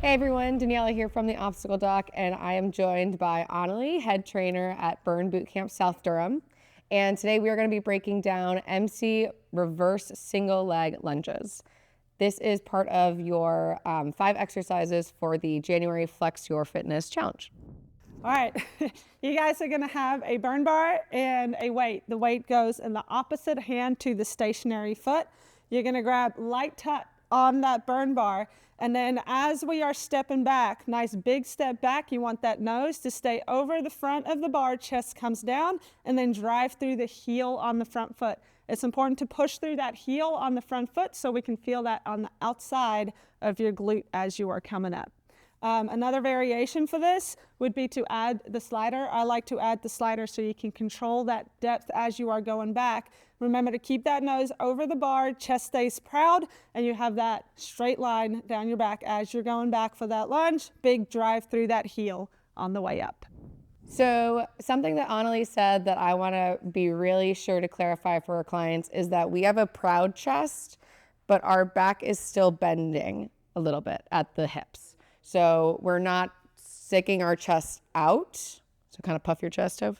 Hey everyone, Daniela here from the Obstacle Doc, and I am joined by Anneli, head trainer at Burn Boot Camp South Durham. And today we are going to be breaking down MC reverse single leg lunges. This is part of your 5 exercises for the January Flex Your Fitness Challenge. All right, you guys are gonna have a burn bar and a weight. The weight goes in the opposite hand to the stationary foot. You're gonna grab light touch on that burn bar, and then as we are stepping back, nice big step back, you want that nose to stay over the front of the bar, chest comes down, and then drive through the heel on the front foot. It's important to push through that heel on the front foot so we can feel that on the outside of your glute as you are coming up. Another variation for this would be to add the slider. I like to add the slider so you can control that depth as you are going back. Remember to keep that nose over the bar, chest stays proud, and you have that straight line down your back as you're going back for that lunge. Big drive through that heel on the way up. So something that Anneli said that I want to be really sure to clarify for our clients is that we have a proud chest, but our back is still bending a little bit at the hips. So we're not sticking our chest out. So kind of puff your chest out,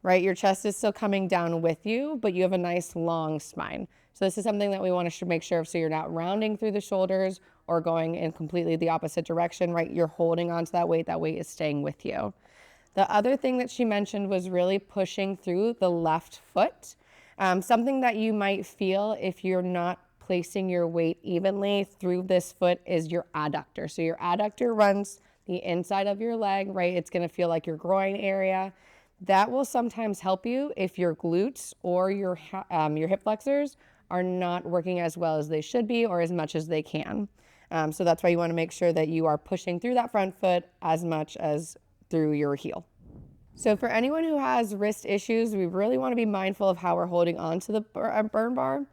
right? Your chest is still coming down with you, but you have a nice long spine. So this is something that we want to make sure of, so you're not rounding through the shoulders or going in completely the opposite direction, right? You're holding onto that weight is staying with you. The other thing that she mentioned was really pushing through the left foot. Something that you might feel if you're not placing your weight evenly through this foot is your adductor. So your adductor runs the inside of your leg, right? It's going to feel like your groin area. That will sometimes help you if your glutes or your hip flexors are not working as well as they should be or as much as they can. So that's why you want to make sure that you are pushing through that front foot as much as through your heel. So for anyone who has wrist issues, we really want to be mindful of how we're holding on to the burn bar.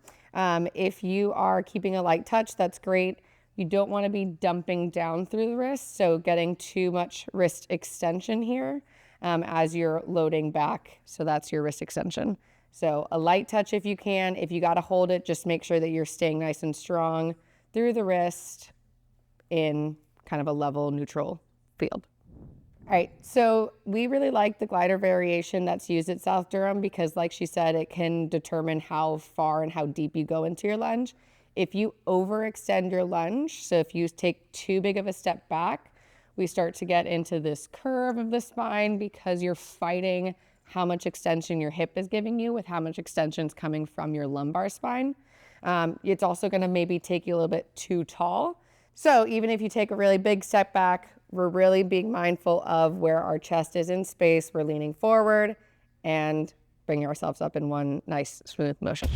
If you are keeping a light touch, that's great. You don't want to be dumping down through the wrist, so getting too much wrist extension here as you're loading back. So that's your wrist extension. So a light touch if you can. If you got to hold it, just make sure that you're staying nice and strong through the wrist in kind of a level neutral field. All right, so we really like the glider variation that's used at South Durham because, like she said, it can determine how far and how deep you go into your lunge. If you overextend your lunge, so if you take too big of a step back, we start to get into this curve of the spine because you're fighting how much extension your hip is giving you with how much extension is coming from your lumbar spine. It's also going to maybe take you a little bit too tall. So even if you take a really big step back, we're really being mindful of where our chest is in space. We're leaning forward and bringing ourselves up in one nice smooth motion.